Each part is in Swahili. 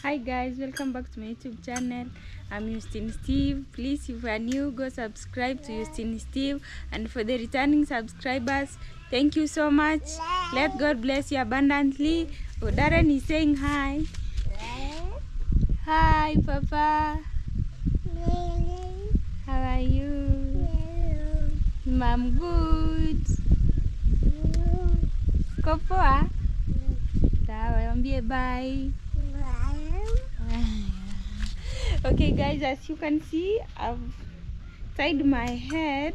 Hi guys, welcome back to my YouTube channel. I'm Justin Steve. Please, if you are new, go subscribe to Justin Steve. And for the returning subscribers, thank you so much. Let God bless you abundantly. Oh, Darren is saying hi. Hi, Papa. How are you? Mom, good. Kopoa? Sawa, wambie bye. Okay guys, as you can see, I've tied my head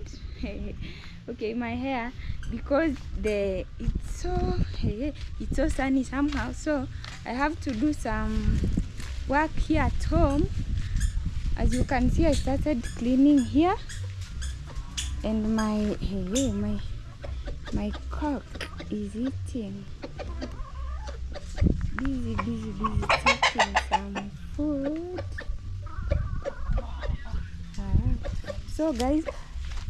okay, my hair, because it's so sunny somehow, so I have to do some work here at home. As you can see, I started cleaning here, and my cock is eating. Busy taking some food. So guys,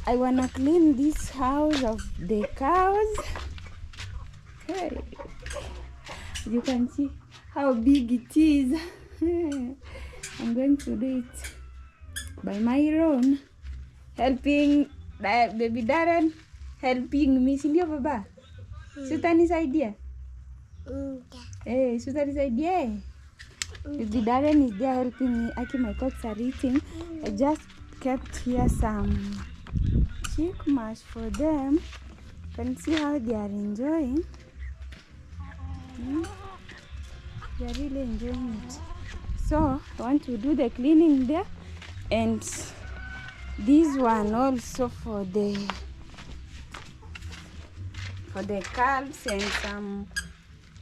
I wanna clean this house of the cows. Hey, you can see how big it is. I'm going to do it by my own, helping baby Darren, helping me. Sindio baba? Sutanisaidia? Hey, sutanisaidia. Baby Darren is there helping me. Aki, my cocks are eating. I just kept here some chick mash for them. You can see how they are enjoying. They are really enjoying it. So I want to do the cleaning there, and this one also for the calves and some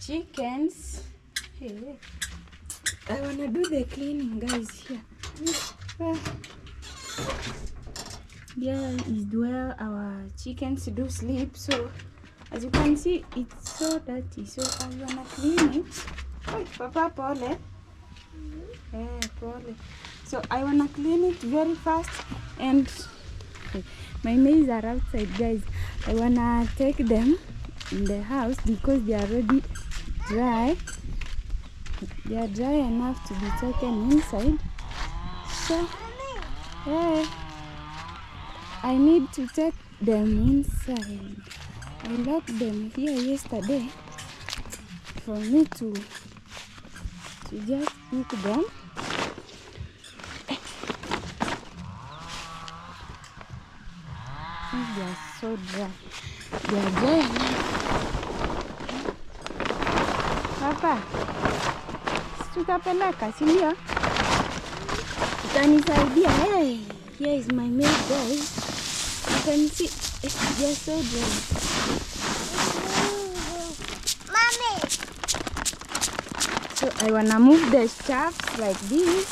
chickens. Hey, I wanna do the cleaning, guys. Here. Here is where our chickens do sleep. So as you can see, it's so dirty. So I wanna clean it. Oh, Papa, pole. Pole. So I wanna clean it very fast, and my maize are outside, guys. I wanna take them in the house because they are already dry. They are dry enough to be taken inside. So I need to take them inside. I locked them here yesterday for me to just pick them. They are so dry. They are dry. Papa, tutapeleka, si ndio? Utanisaidia. Hey, here is my milk, guys. You can see they are so dry. Mommy. So I wanna move the shafts like this.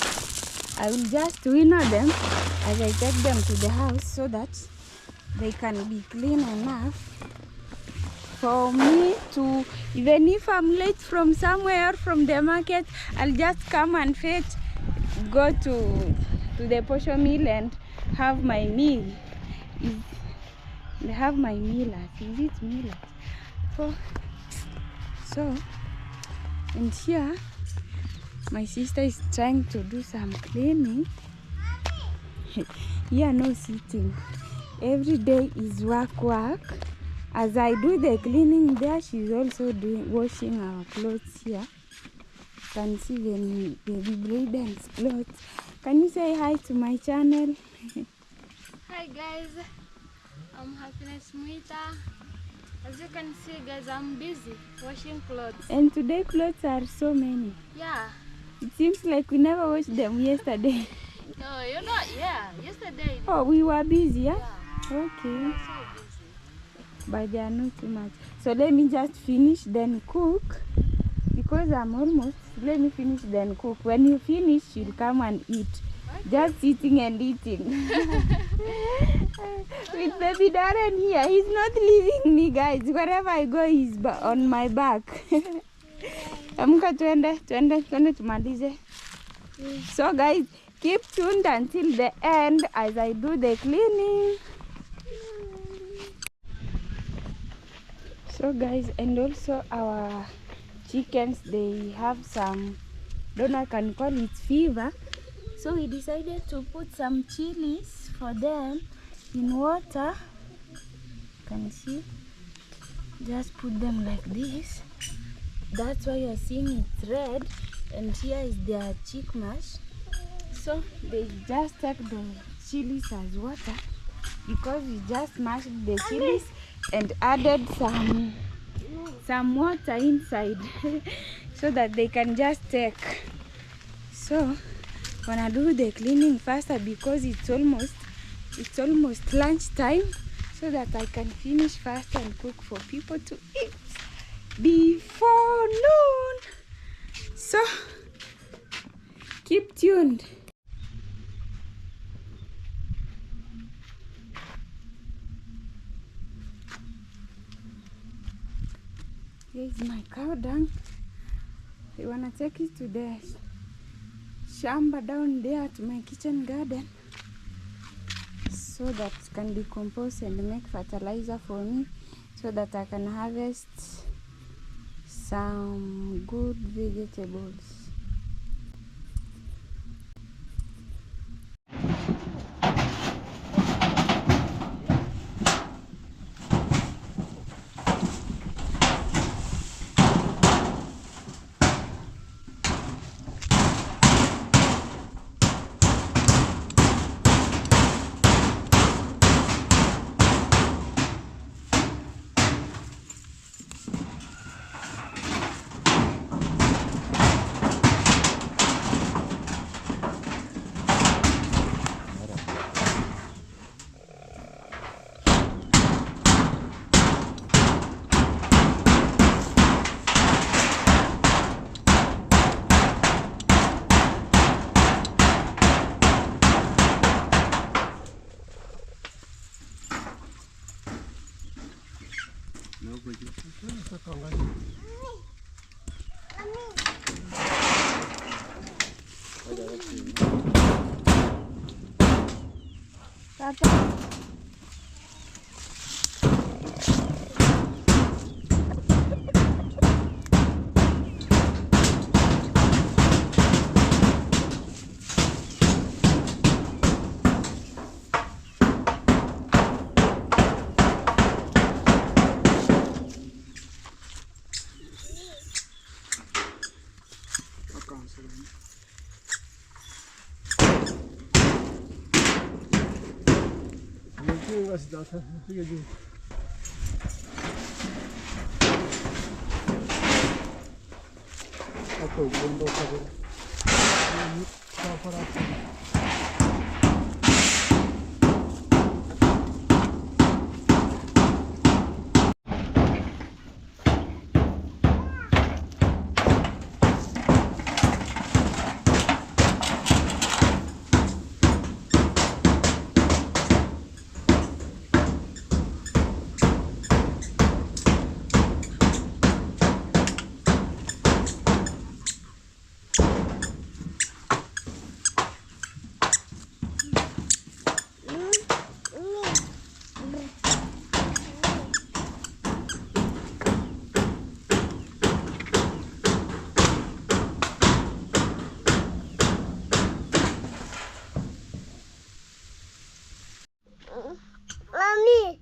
I will just winnow them as I take them to the house so that they can be clean enough for me to, even if I'm late from somewhere, from the market, I'll just come and go to the posho mill and have my meal. They have my meal at, is it meal at? So, and here, my sister is trying to do some cleaning. Here, no sitting. Every day is work. As I do the cleaning there, she's also washing our clothes here. You can see the baby Brayden's clothes. Can you say hi to my channel? Hi guys, I'm Happiness Muita. As you can see, guys, I'm busy washing clothes. And today clothes are so many. Yeah. It seems like we never washed them yesterday. No, you're not. Yeah, yesterday. Oh, we were busy, yeah? Yeah. Okay. So busy. But they are not too much. So let me just finish, then cook. Because I'm almost, let me finish, then cook. When you finish, you'll come and eat. Okay. Just sitting and eating. With baby Darren here, he's not leaving me, guys. Wherever I go, he's on my back. Amka twende tumalize. So guys, keep tuned until the end as I do the cleaning. So guys, and also our chickens, they have some don't know, I can call it fever. So we decided to put some chilies for them in water. You can see, just put them like this. That's why you're seeing it's red, and here is their chick mash. So they just take the chilies as water, because we just mashed the chilies and added some water inside so that they can just take. So gonna do the cleaning faster because it's almost lunch time, so that I can finish fast and cook for people to eat before noon. So keep tuned. Here's my cow dung. I wanna take it to the shamba down there to my kitchen garden, so that it can decompose and make fertilizer for me, so that I can harvest some good vegetables. Papa. Mommy.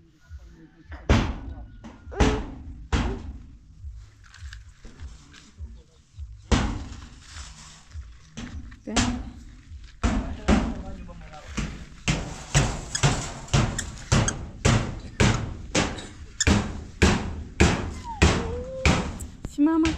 Simama.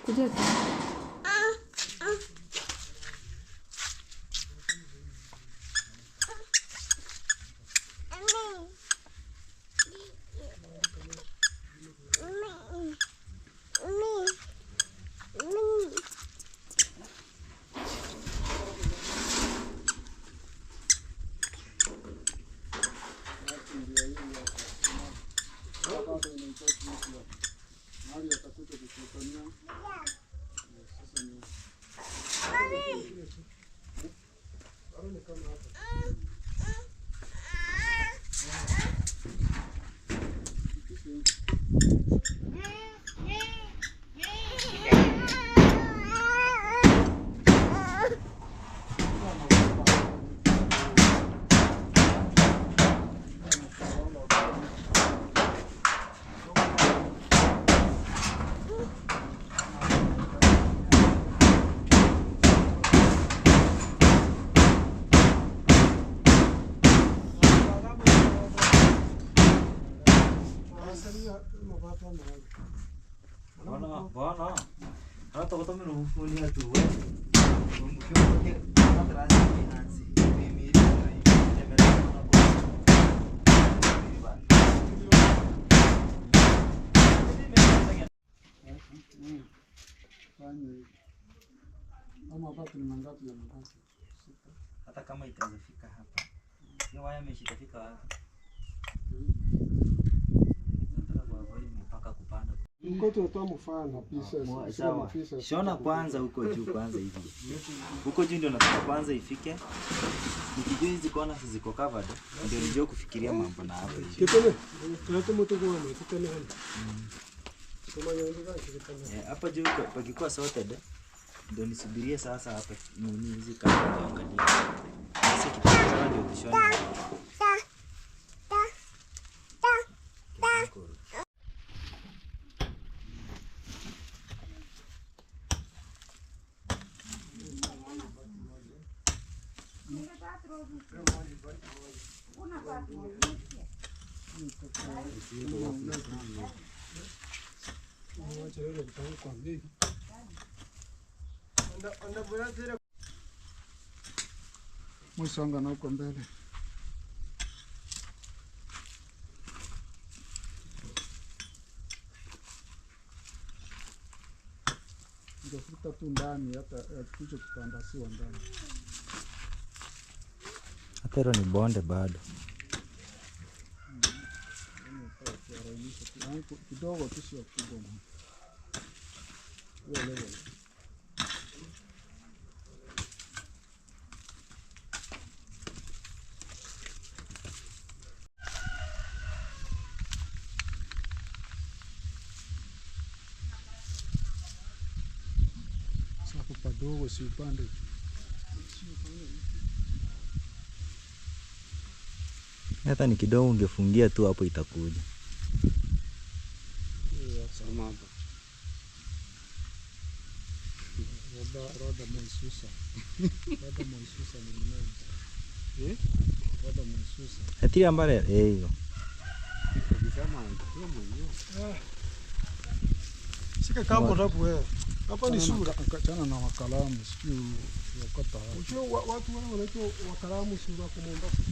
Kuja tu. Bana. Hata kama unafunia tu wewe. Umkiona kama rasmi Nancy. Mimi hata kama itafika hapa. Hiyo waya meshi itafika wapi? Mpaka kupanda. Mkoto toa mfano pieces. Sawa. Shona kwanza huko juu kwanza hivi. Huko juu ndio nataka kwanza ifike. Nikijua hizi kona ziko covered ndio nijue kufikiria mambo na hapo. Kitene. Tunataka moto kwa mimi kitene hapa. Kama nyonga kitene. Hapa juu pakikuwa sorted ndio nisubirie sasa hapa nini hizi kama angalia. Sasa kitaka ndio kushona. Mwisonga na huko mbele. Ndio futa tu ndani hata kicho kitandasiwa ndani. Hata hilo ni bonde bado. Kidogo tu sio kubwa. Wewe. Sasa padogo si upande. Hata ni kidogo ungefungia tu hapo itakuja. Sama hapa. Roda mwaisusa. Roda mwaisusa ni nini? Roda mwaisusa. Hatiri ambale hiyo. Ukisema ndio mwenyewe. Sika kambo hapo wewe. Hapa ni sura. Akachana na wakalamu sio wakata. Unajua watu wale wanaitwa wakalamu sura kwa Mombasa.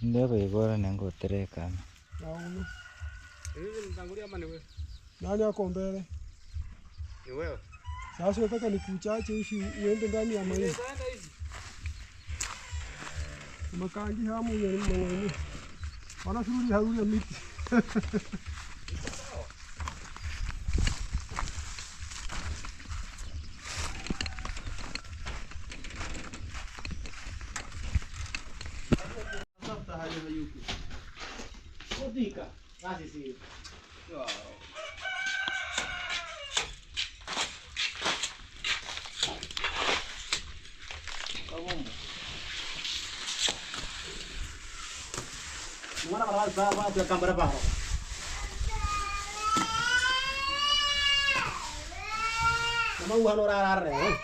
Ndio bora nango tereka. Naona. Hivi nitangulia ama ni wewe? Nani ako mbele? Ni wewe. Sasa nataka nikuchache hivi uende ndani ya maji. Umekangi hamu ya mwanangu. Wanashughuli hauli ya miti. Odika, nasi si. Mana para para tu kamera pa. Nama uhan ora eh.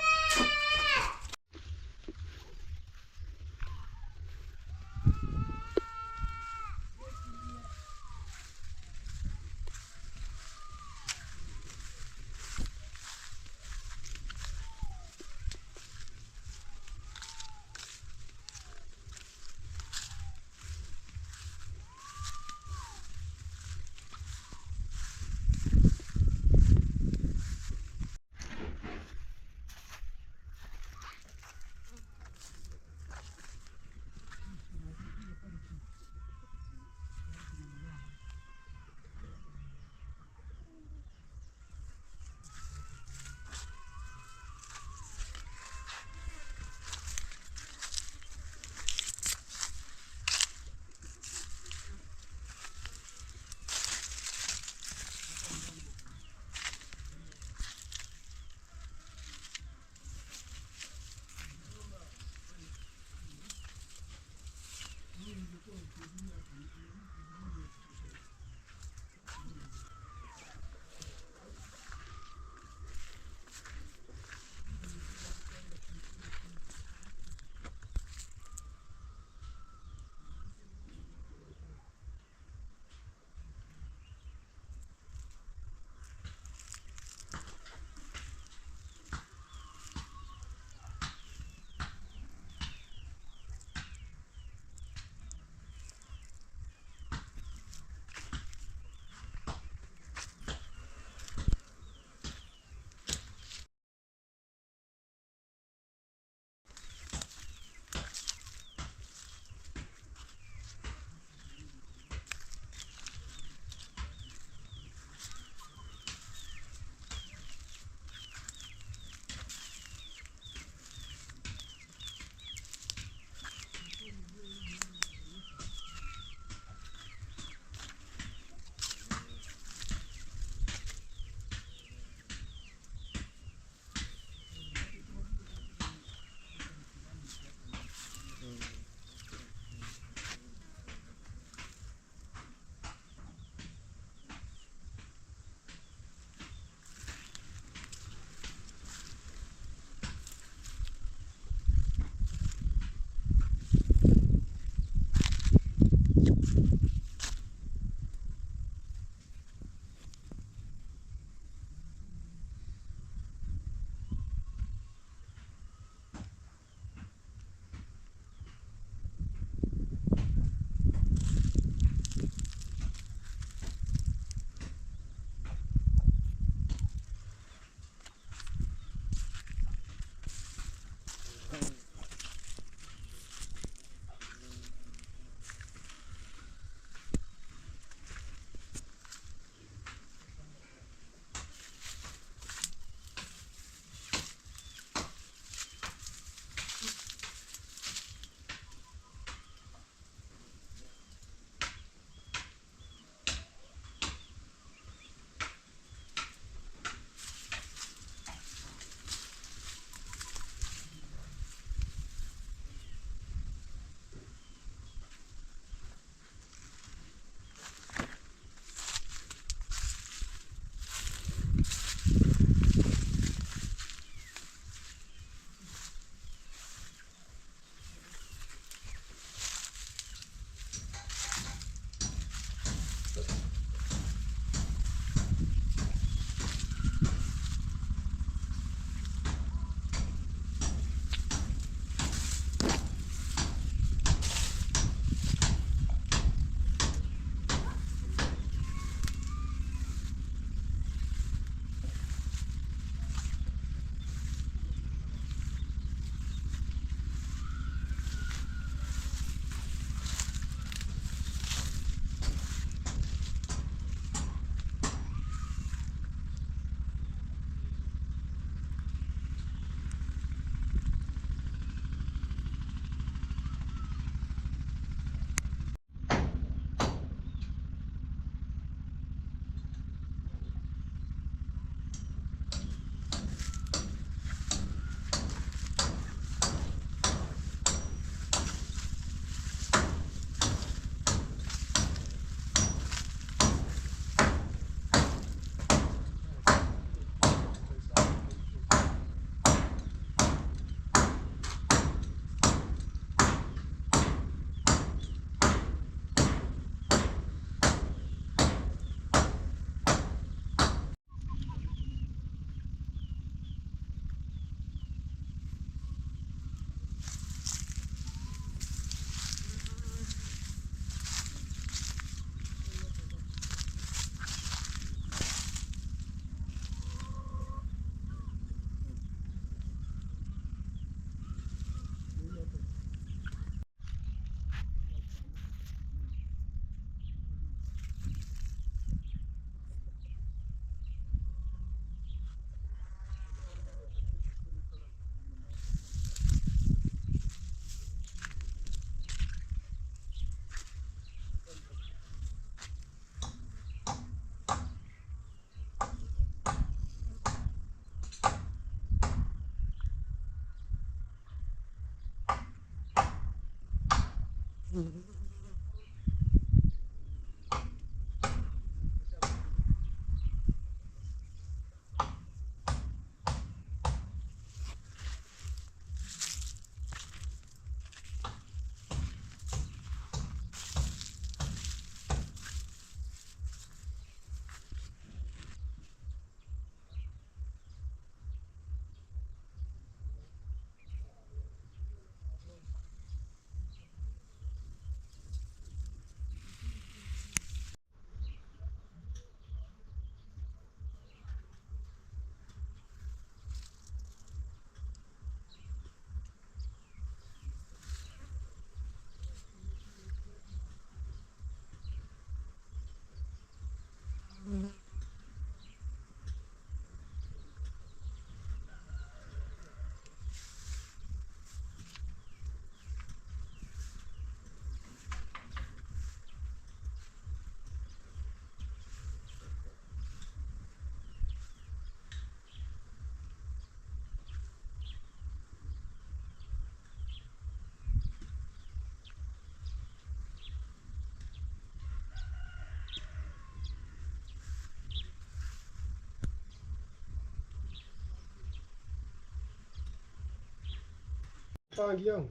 Pangi yangu.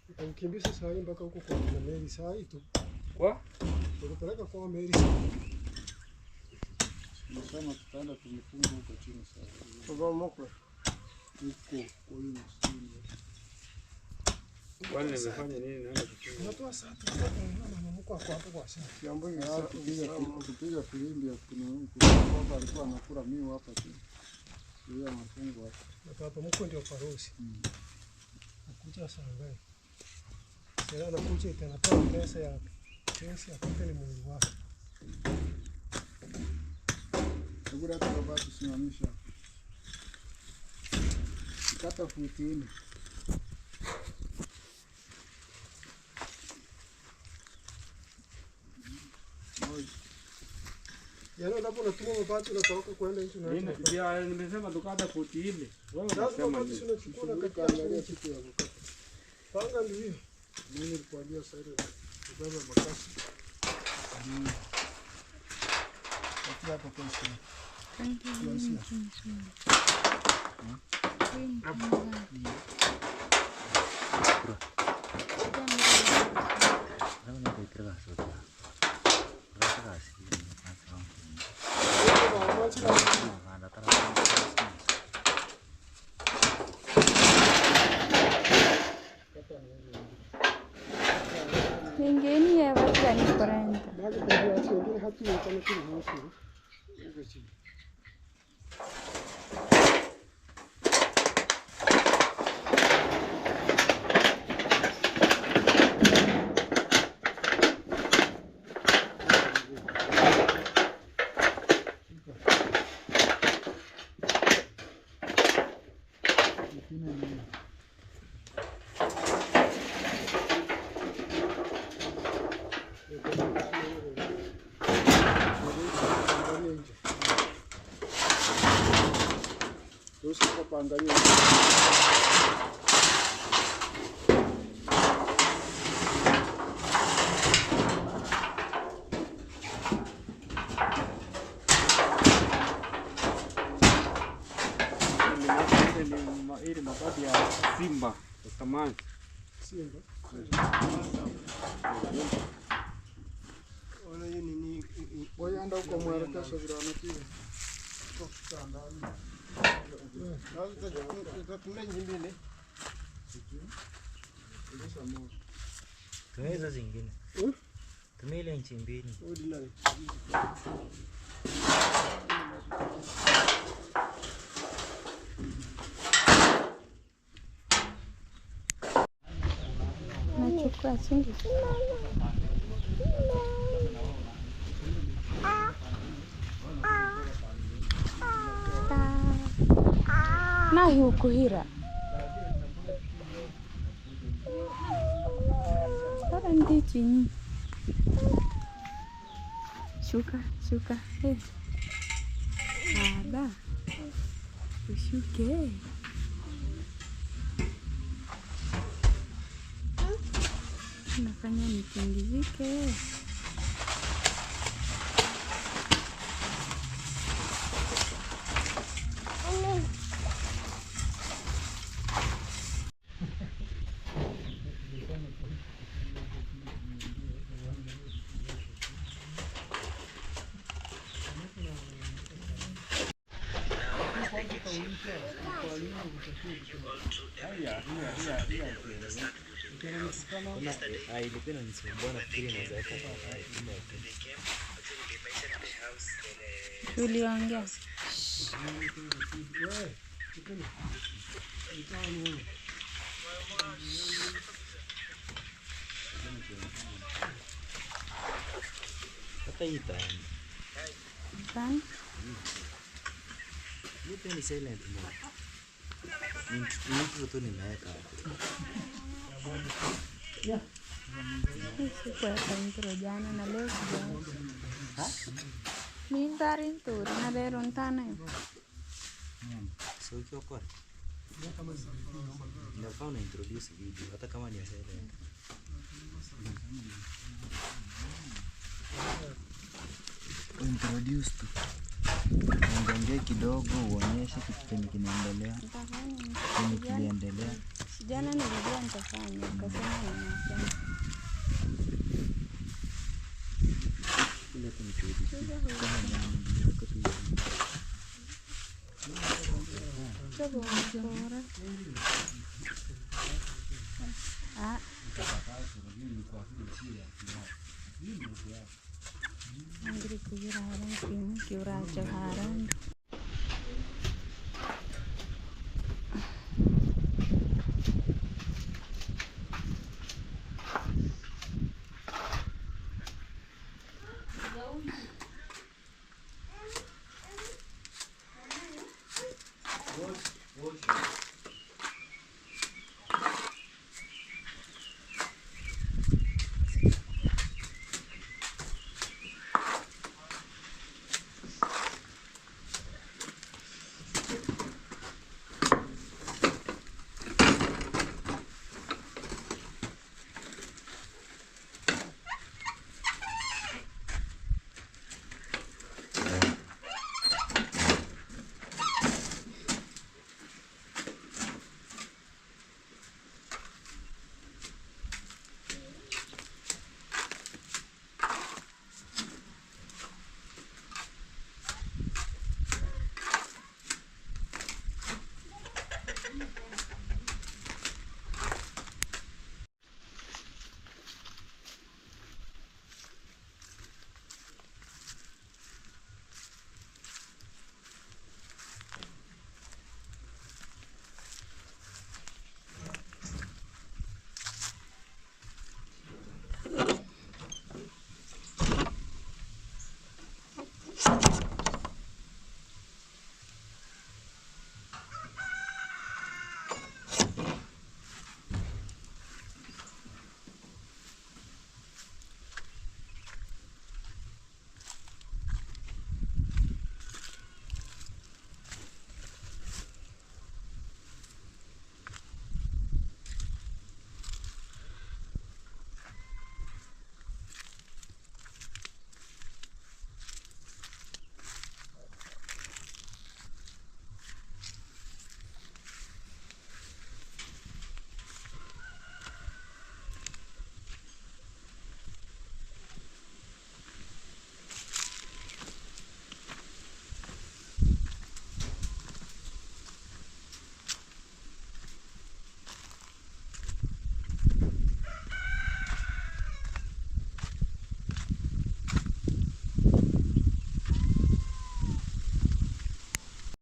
Nikamkimbiza saa hii mpaka huko kwa kina Mary saa hii tu. Kwa? Tulipeleka kwa Mary. Nisema tutaenda tulifunga huko chini sasa. Kwa mokwe. Huko kwa hiyo msituni. Kwani nimefanya nini naenda kufunga? Natoa saa tu na mama kwa hapo kwa sasa. Kiambo ni saa kupiga filimbi ya kuna alikuwa anakula miwa hapa chini. Ndio mafungo hapa. Na hapa mko ndio farusi. Nakuja saa ngapi? Sasa nakuja tena toa pesa ya pesa ya kupeni mwili wako. Ndio hata baba tusimamisha. Kata futini. Yaani unapo unatuma mabati unatoka kwenda nchi na Nini pia nimesema tukata futi ile. Wewe unasema nini? Tunachukua na kaangalia kitu ya mkate. Panga ndio hiyo. Mimi nilikwambia sasa ile kubeba makasi. Hapo hapo kwa sisi. Ingeni ya watu ni 40. Baada ya hiyo ingine hatu ni kama kile moshi. Hiyo chini. Kuangalia ile mabadi ya simba samani Simba. Ona hii nini? wewe anda huko mwelekesho vile anataka kwa ndani. Tumia hizo zingine. Tumia ile inchi mbili. Ordinary. Nachukua chungu. Na hukuhira. Sasa ndi chini. Shuka. Hey. Baba. Ushuke. Nafanya nitingizike. Ilikuwa inanisumbua nafikiri naweza weka Tuliongea. hata hii itaenda. Fine. Hii pia ni silent mode. Ni tu nimeweka hapo. Sikuweka intro jana na leo sijaanza. Ni ntari intro na leo ntana hiyo. So ukiwa kwa nafaa una introduce video hata kama ni silent. Introduce tu. Ongea kidogo uonyeshe kitu chenye kinaendelea. Chenye kiliendelea. Jana nilijua nitafanya, nikasema ninafanya. Ile kunichudia. Coba bora. Andri kugira haran kim kura haran.